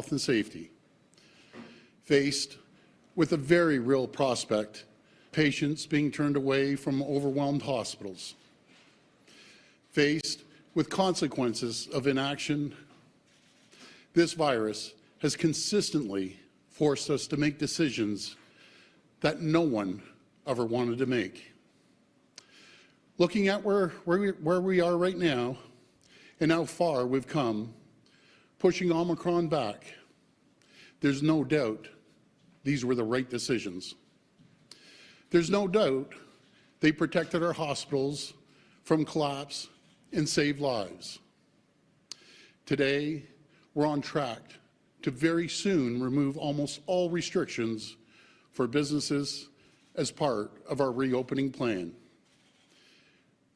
health and safety. Faced with a very real prospect, patients being turned away from overwhelmed hospitals. Faced with consequences of inaction, this virus has consistently forced us to make decisions that no one ever wanted to make. Looking at where we are right now and how far we've come, pushing Omicron back, there's no doubt these were the right decisions. There's no doubt they protected our hospitals from collapse and saved lives. Today, we're on track to very soon remove almost all restrictions for businesses as part of our reopening plan.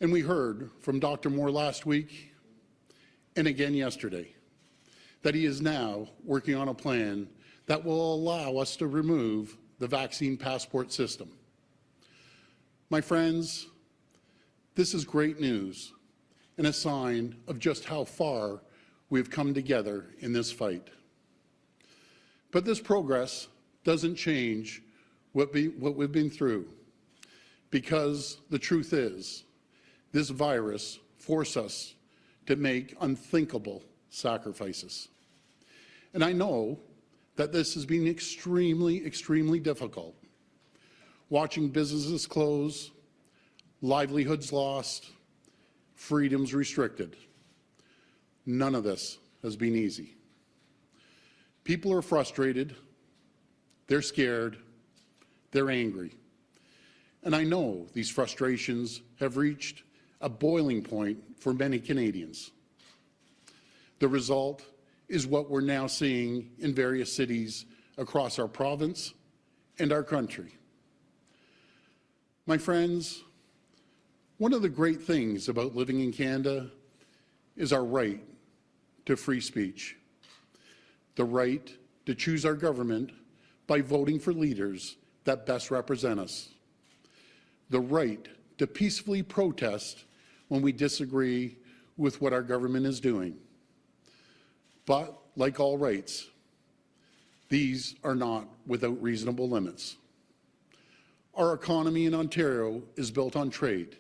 And we heard from Dr. Moore last week and again yesterday that he is now working on a plan that will allow us to remove the vaccine passport system. My friends, this is great news and a sign of just how far we've come together in this fight. But this progress doesn't change what we've been through, because the truth is, this virus forced us to make unthinkable sacrifices. And I know that this has been extremely, extremely difficult. Watching businesses close, livelihoods lost, freedoms restricted. None of this has been easy. People are frustrated, they're scared, they're angry. And I know these frustrations have reached a boiling point for many Canadians. The result is what we're now seeing in various cities across our province and our country. My friends, one of the great things about living in Canada is our right to free speech, the right to choose our government by voting for leaders that best represent us, the right to peacefully protest when we disagree with what our government is doing. But like all rights, these are not without reasonable limits. Our economy in Ontario is built on trade,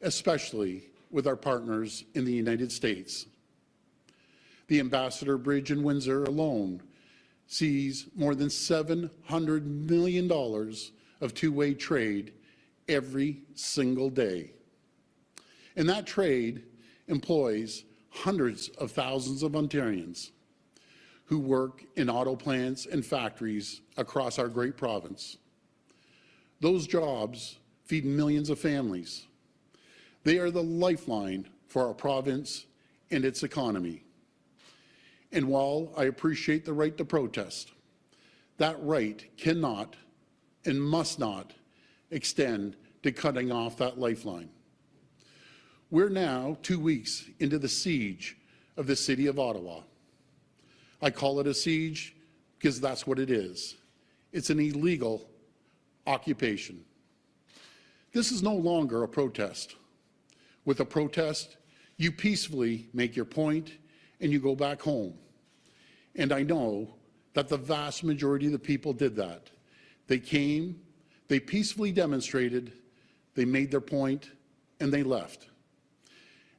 especially with our partners in the United States. The Ambassador Bridge in Windsor alone sees more than $700 million of two-way trade every single day. And that trade employs hundreds of thousands of Ontarians who work in auto plants and factories across our great province. Those jobs feed millions of families. They are the lifeline for our province and its economy. And while I appreciate the right to protest, that right cannot and must not extend to cutting off that lifeline. We're now 2 weeks into the siege of the city of Ottawa. I call it a siege because that's what it is. It's an illegal occupation. This is no longer a protest. With a protest, you peacefully make your point and you go back home. And I know that the vast majority of the people did that. They came, they peacefully demonstrated, they made their point, and they left.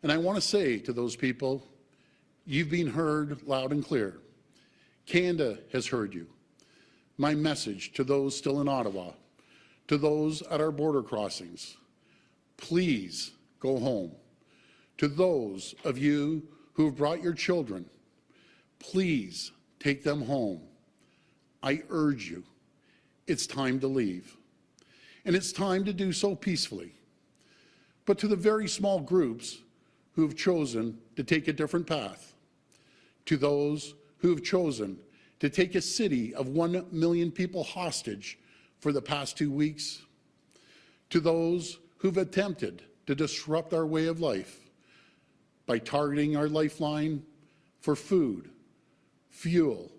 And I want to say to those people, you've been heard loud and clear. Canada has heard you. My message to those still in Ottawa, to those at our border crossings, please go home. To those of you who have brought your children, please take them home. I urge you, it's time to leave. And it's time to do so peacefully. But to the very small groups who have chosen to take a different path, to those who have chosen to take a city of 1 million people hostage for the past 2 weeks, to those who've attempted to disrupt our way of life by targeting our lifeline for food, fuel,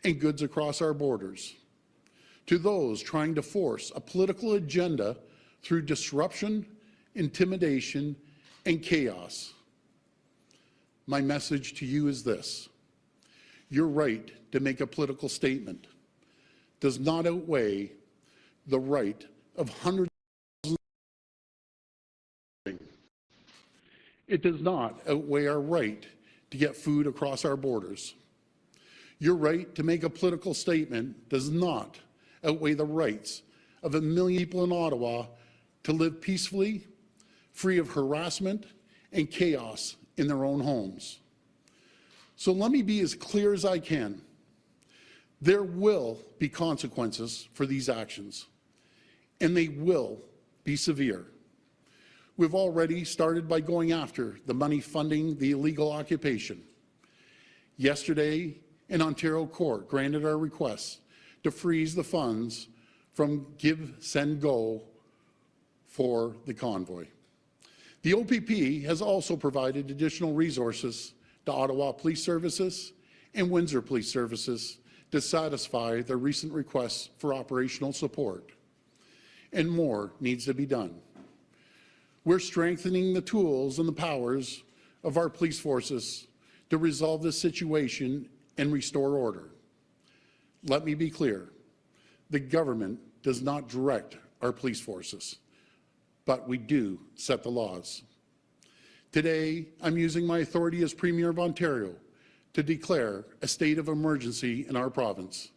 and goods across our borders, to those trying to force a political agenda through disruption, intimidation, and chaos. My message to you is this: Your right to make a political statement does not outweigh the right of hundreds. It does not outweigh our right to get food across our borders. Your right to make a political statement does not outweigh the rights of 1 million people in Ottawa to live peacefully, free of harassment and chaos in their own homes. So let me be as clear as I can. There will be consequences for these actions, and they will be severe. We've already started by going after the money funding the illegal occupation. Yesterday, an Ontario court granted our request to freeze the funds from Give, Send, Go for the convoy. The OPP has also provided additional resources to Ottawa Police Services and Windsor Police Services to satisfy their recent requests for operational support. And more needs to be done. We're strengthening the tools and the powers of our police forces to resolve this situation and restore order. Let me be clear. The government does not direct our police forces, but we do set the laws. Today, I'm using my authority as Premier of Ontario to declare a state of emergency in our province.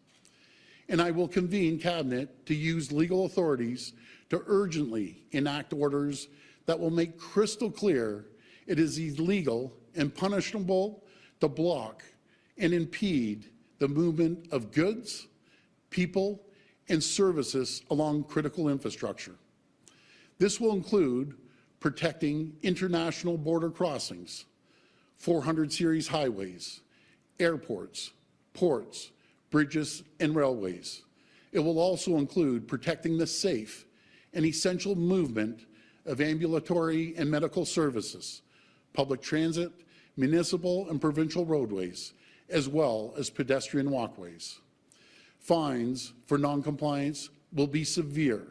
And I will convene Cabinet to use legal authorities to urgently enact orders that will make crystal clear it is illegal and punishable to block and impede the movement of goods, people, and services along critical infrastructure. This will include protecting international border crossings, 400 series highways, airports, ports, bridges, and railways. It will also include protecting the safe and essential movement of ambulatory and medical services, public transit, municipal and provincial roadways, as well as pedestrian walkways. Fines for noncompliance will be severe,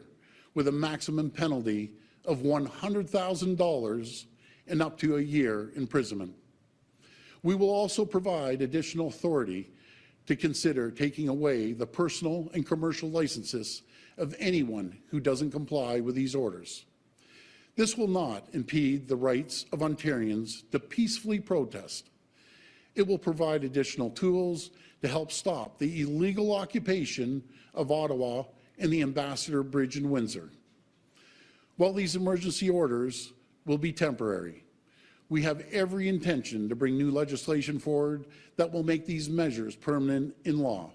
with a maximum penalty of $100,000 and up to a year imprisonment. We will also provide additional authority to consider taking away the personal and commercial licenses of anyone who doesn't comply with these orders. This will not impede the rights of Ontarians to peacefully protest. It will provide additional tools to help stop the illegal occupation of Ottawa and the Ambassador Bridge in Windsor. While these emergency orders will be temporary, we have every intention to bring new legislation forward that will make these measures permanent in law.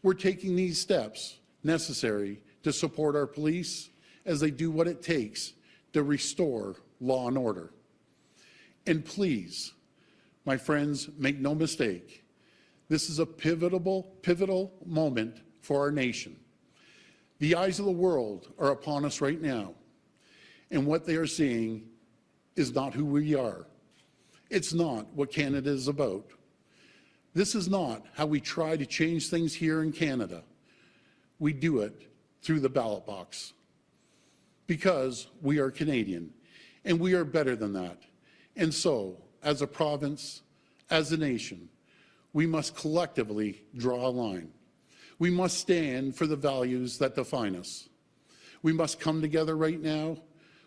We're taking these steps necessary to support our police as they do what it takes to restore law and order. And please, my friends, make no mistake, this is a pivotal moment for our nation. The eyes of the world are upon us right now, and what they are seeing is not who we are. It's not what Canada is about. This is not how we try to change things here in Canada. We do it through the ballot box. Because we are Canadian, and we are better than that. And so, as a province, as a nation, we must collectively draw a line. We must stand for the values that define us. We must come together right now.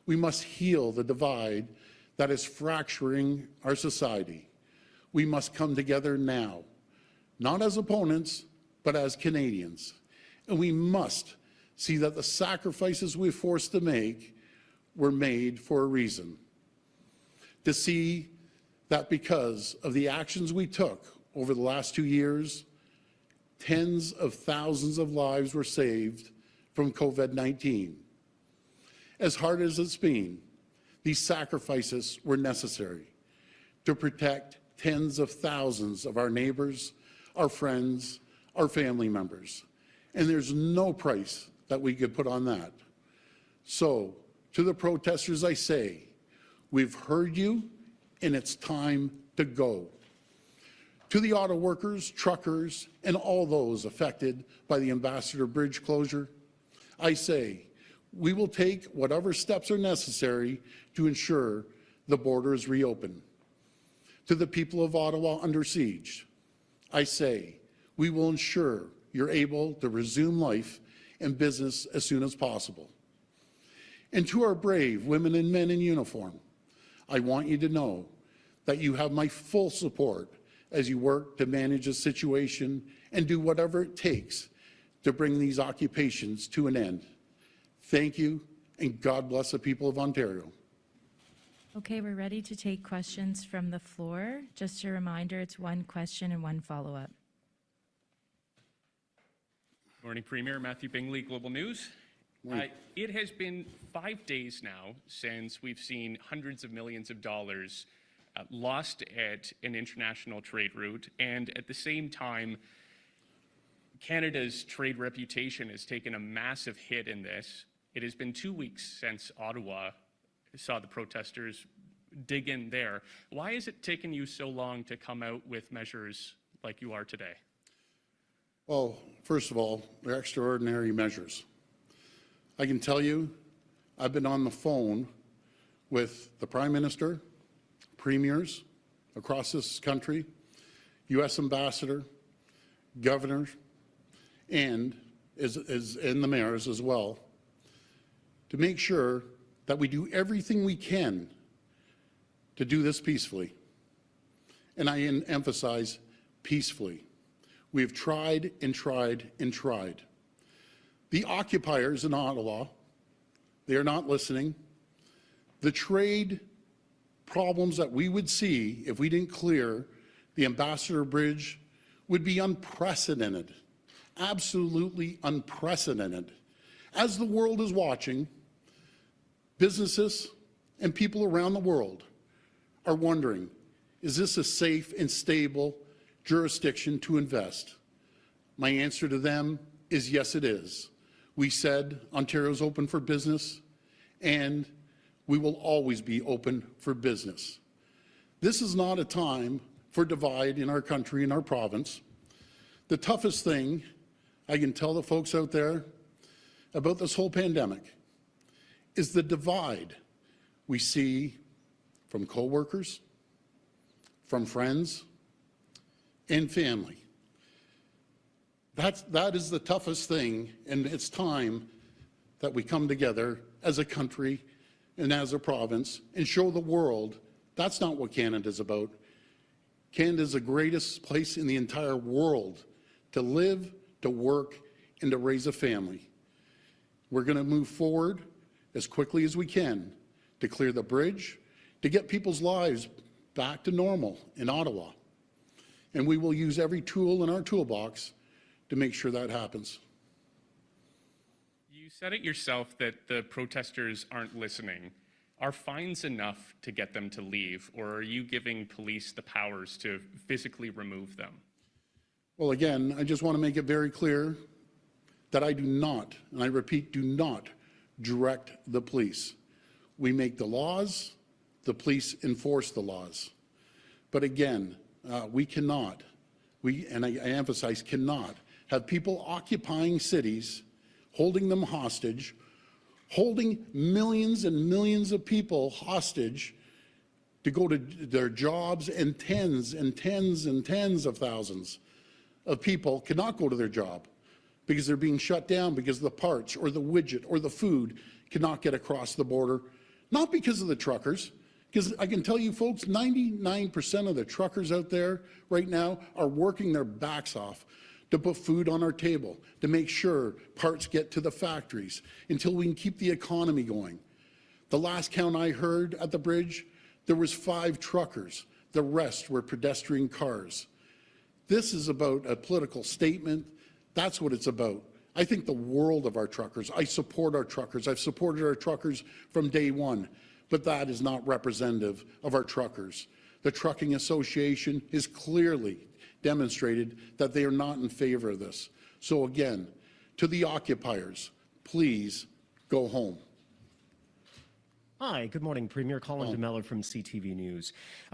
We must heal the divide that is fracturing our society. We must come together now, not as opponents, but as Canadians. And we must see that the sacrifices we're forced to make were made for a reason. To see that because of the actions we took over the last 2 years, tens of thousands of lives were saved from COVID-19. As hard as it's been, these sacrifices were necessary to protect tens of thousands of our neighbors, our friends, our family members. And there's no price that we could put on that. So, to the protesters I say, we've heard you and it's time to go. To the auto workers, truckers, and all those affected by the Ambassador Bridge closure, I say, we will take whatever steps are necessary to ensure the border is reopened. To the people of Ottawa under siege, I say we will ensure you're able to resume life and business as soon as possible. And to our brave women and men in uniform, I want you to know that you have my full support as you work to manage the situation and do whatever it takes to bring these occupations to an end. Thank you, and God bless the people of Ontario. Okay, we're ready to take questions from the floor. Just a reminder, it's one question and one follow-up. Morning, Premier. Matthew Bingley, Global News. It has been 5 days now since we've seen hundreds of millions of dollars lost at an international trade route, and at the same time, Canada's trade reputation has taken a massive hit in this. It has been 2 weeks since Ottawa saw the protesters dig in there. Why has it taken you so long to come out with measures like you are today? Well, first of all, they're extraordinary measures. I can tell you, I've been on the phone with the Prime Minister, premiers across this country, U.S. Ambassador, governors, and the mayors as well, to make sure that we do everything we can to do this peacefully. And I emphasize peacefully. We have tried and tried and tried. The occupiers in Ottawa, they are not listening. The trade problems that we would see if we didn't clear the Ambassador Bridge would be unprecedented, absolutely unprecedented. As the world is watching, businesses and people around the world are wondering, is this a safe and stable jurisdiction to invest? My answer to them is yes, it is. We said Ontario's open for business, and we will always be open for business. This is not a time for divide in our country and our province. The toughest thing I can tell the folks out there about this whole pandemic is the divide we see from coworkers, from friends, and family. That is the toughest thing, and it's time that we come together as a country and as a province and show the world that's not what Canada's about. Canada's the greatest place in the entire world to live, to work, and to raise a family. We're going to move forward as quickly as we can to clear the bridge, to get people's lives back to normal in Ottawa. And we will use every tool in our toolbox to make sure that happens. You said it yourself that the protesters aren't listening. Are fines enough to get them to leave, or are you giving police the powers to physically remove them? Well, again, I just want to make it very clear that I do not, and I repeat, do not direct the police. We make the laws, the police enforce the laws. But again, we cannot, and I emphasize cannot, have people occupying cities, holding them hostage, holding millions and millions of people hostage to go to their jobs, and tens and tens and tens of thousands of people cannot go to their job because they're being shut down because the parts or the widget or the food cannot get across the border, not because of the truckers, because I can tell you folks, 99% of the truckers out there right now are working their backs off to put food on our table, to make sure parts get to the factories until we can keep the economy going. The last count I heard at the bridge, there was 5 truckers. The rest were pedestrian cars. This is about a political statement. That's what it's about. I think the world of our truckers. I support our truckers. I've supported our truckers from day one, but that is not representative of our truckers. The Trucking Association has clearly demonstrated that they are not in favor of this. So again, to the occupiers, please go home. Hi, good morning, Premier. Colin DeMello from CTV News.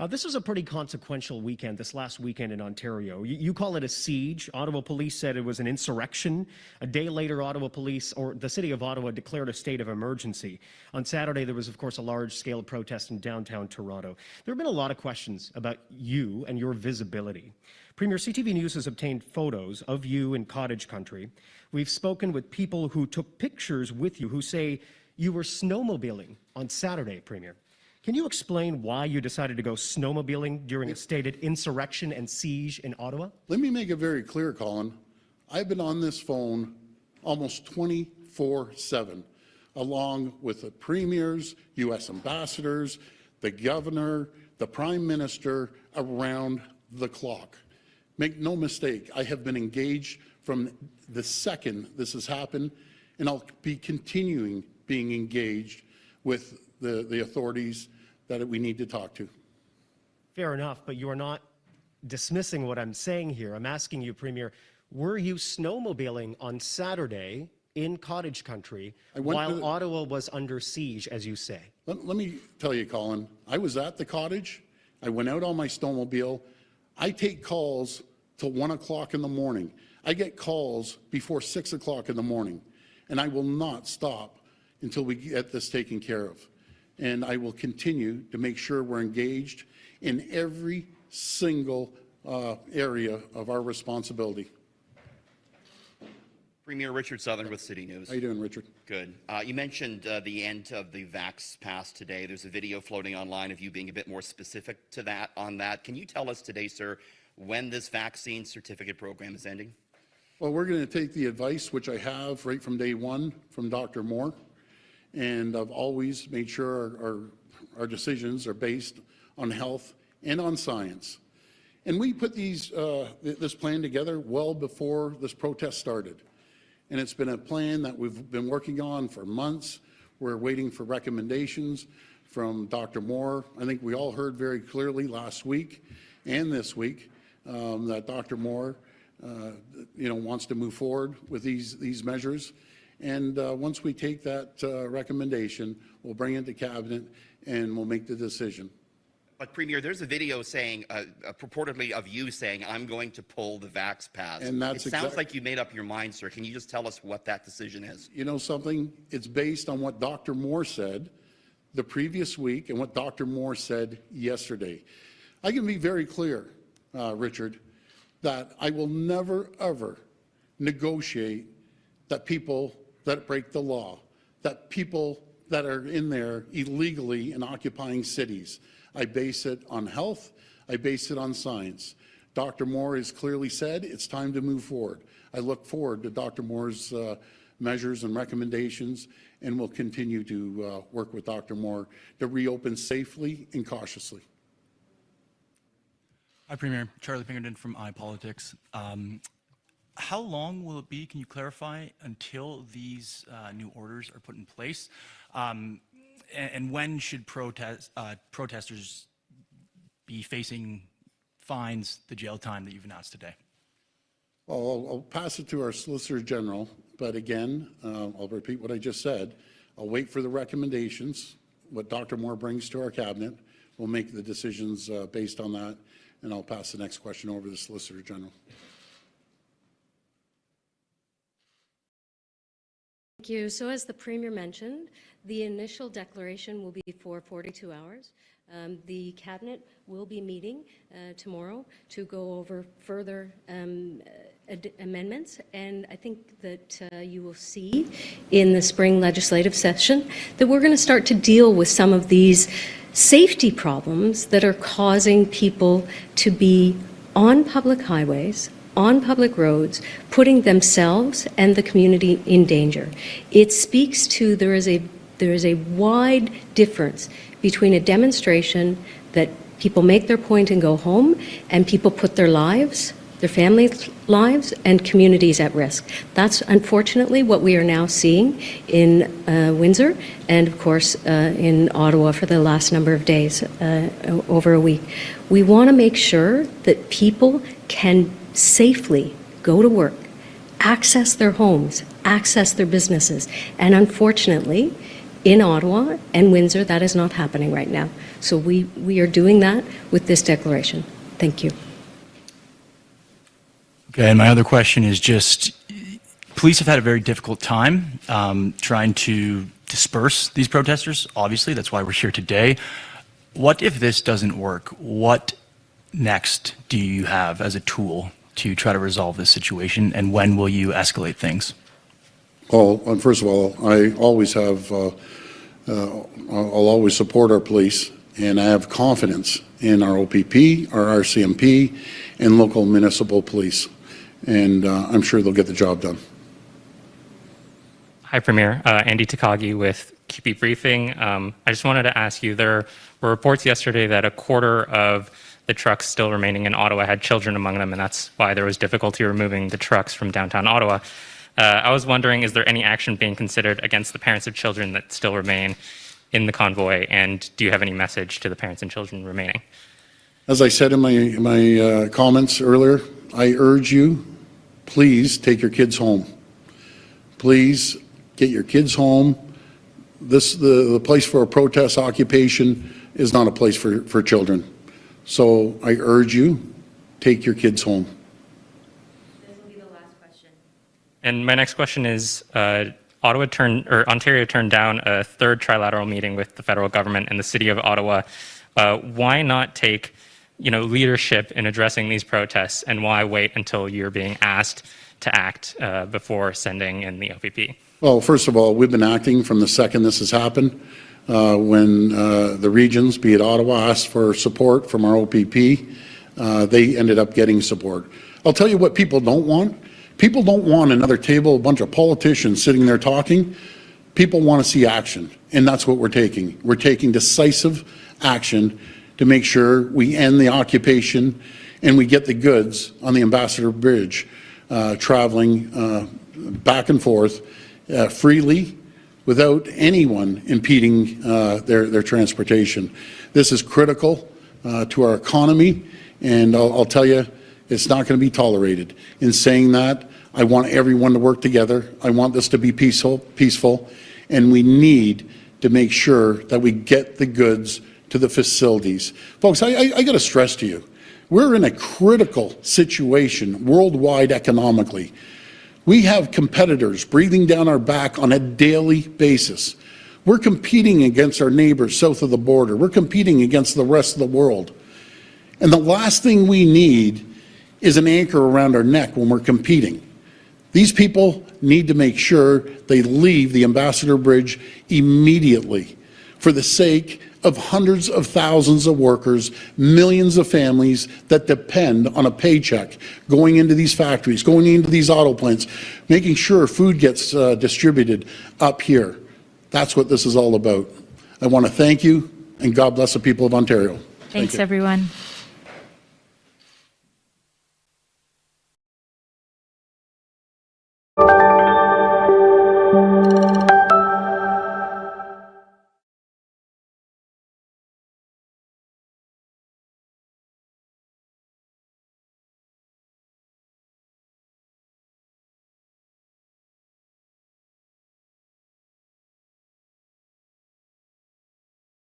This was a pretty consequential weekend, this last weekend in Ontario. You call it a siege. Ottawa police said it was an insurrection. A day later, Ottawa police, or the city of Ottawa, declared a state of emergency. On Saturday, there was, of course, a large-scale protest in downtown Toronto. There have been a lot of questions about you and your visibility. Premier, CTV News has obtained photos of you in cottage country. We've spoken with people who took pictures with you who say you were snowmobiling on Saturday, Premier. Can you explain why you decided to go snowmobiling during a stated insurrection and siege in Ottawa? Let me make it very clear, Colin. I've been on this phone almost 24/7, along with the premiers, U.S. ambassadors, the governor, the prime minister, around the clock. Make no mistake, I have been engaged from the second this has happened, and I'll be continuing being engaged with the authorities that we need to talk to. Fair enough, but you are not dismissing what I'm saying here. I'm asking you, Premier, were you snowmobiling on Saturday in cottage country while Ottawa was under siege, as you say? Let me tell you, Colin, I was at the cottage. I went out on my snowmobile. I take calls till 1 o'clock in the morning. I get calls before 6 o'clock in the morning, and I will not stop until we get this taken care of. And I will continue to make sure we're engaged in every single area of our responsibility. Premier Richard Southern with City News. How you doing, Richard? Good. You mentioned the end of the Vax Pass today. There's a video floating online of you being a bit more specific to that. Can you tell us today, sir, when this vaccine certificate program is ending? Well, we're going to take the advice, which I have right from day one from Dr. Moore, and I've always made sure our decisions are based on health and on science. And we put this plan together well before this protest started. And it's been a plan that we've been working on for months. We're waiting for recommendations from Dr. Moore. I think we all heard very clearly last week and this week that Dr. Moore wants to move forward with these measures. And once we take that recommendation, we'll bring it to Cabinet and we'll make the decision. But Premier, there's a video saying, purportedly of you saying, I'm going to pull the Vax Pass. And that's it sounds like you made up your mind, sir. Can you just tell us what that decision is? You know something? It's based on what Dr. Moore said the previous week and what Dr. Moore said yesterday. I can be very clear, Richard, that I will never, ever negotiate that people that break the law, that people that are in there illegally and occupying cities. I base it on health. I base it on science. Dr. Moore has clearly said it's time to move forward. I look forward to Dr. Moore's measures and recommendations, and we'll continue to work with Dr. Moore to reopen safely and cautiously. Hi, Premier. Charlie Pinkerton from iPolitics. How long will it be, can you clarify, until these new orders are put in place? And when should protesters be facing fines, the jail time that you've announced today? Well, I'll pass it to our Solicitor General, but again, I'll repeat what I just said. I'll wait for the recommendations, what Dr. Moore brings to our Cabinet. We'll make the decisions based on that, and I'll pass the next question over to the Solicitor General. Thank you. So as the Premier mentioned, the initial declaration will be for 42 hours. The Cabinet will be meeting tomorrow to go over further amendments, and I think that you will see in the spring legislative session that we're going to start to deal with some of these safety problems that are causing people to be on public highways, on public roads, putting themselves and the community in danger. It speaks to there is a wide difference between a demonstration that people make their point and go home, and people put their lives, their families' lives, and communities at risk. That's unfortunately what we are now seeing in Windsor and, of course, in Ottawa for the last number of days, over a week. We want to make sure that people can safely go to work, access their homes, access their businesses, and unfortunately, in Ottawa and Windsor. That is not happening right now. So we are doing that with this declaration. Thank you. Okay, and my other question is just, police have had a very difficult time trying to disperse these protesters. Obviously, that's why we're here today. What if this doesn't work? What next do you have as a tool to try to resolve this situation, and when will you escalate things? Well, first of all, I always have, I'll always support our police, and I have confidence in our OPP, our RCMP, and local municipal police. And I'm sure they'll get the job done. Hi, Premier. Andy Takagi with QP Briefing. I just wanted to ask you, there were reports yesterday that a quarter of the trucks still remaining in Ottawa had children among them, and that's why there was difficulty removing the trucks from downtown Ottawa. I was wondering, is there any action being considered against the parents of children that still remain in the convoy, and do you have any message to the parents and children remaining? As I said in my comments earlier, I urge you, please take your kids home. Please get your kids home. The place for a protest occupation is not a place for children. So I urge you, take your kids home. This will be the last question. And my next question is, Ontario turned down a third trilateral meeting with the federal government and the city of Ottawa. Why not take, leadership in addressing these protests, and why wait until you're being asked to act before sending in the OPP? Well, first of all, we've been acting from the second this has happened. When the regions, be it Ottawa, asked for support from our OPP, they ended up getting support. I'll tell you what people don't want. People don't want another table, a bunch of politicians sitting there talking. People want to see action, and that's what we're taking. We're taking decisive action to make sure we end the occupation and we get the goods on the Ambassador Bridge traveling back and forth freely without anyone impeding their transportation. This is critical to our economy, and I'll tell you, it's not going to be tolerated. In saying that, I want everyone to work together. I want this to be peaceful, and we need to make sure that we get the goods to the facilities. Folks, I got to stress to you, we're in a critical situation worldwide economically. We have competitors breathing down our back on a daily basis. We're competing against our neighbors south of the border. We're competing against the rest of the world. And the last thing we need is an anchor around our neck when we're competing. These people need to make sure they leave the Ambassador Bridge immediately for the sake of hundreds of thousands of workers, millions of families that depend on a paycheck going into these factories, going into these auto plants, making sure food gets distributed up here. That's what this is all about. I want to thank you, and God bless the people of Ontario. Thanks, everyone.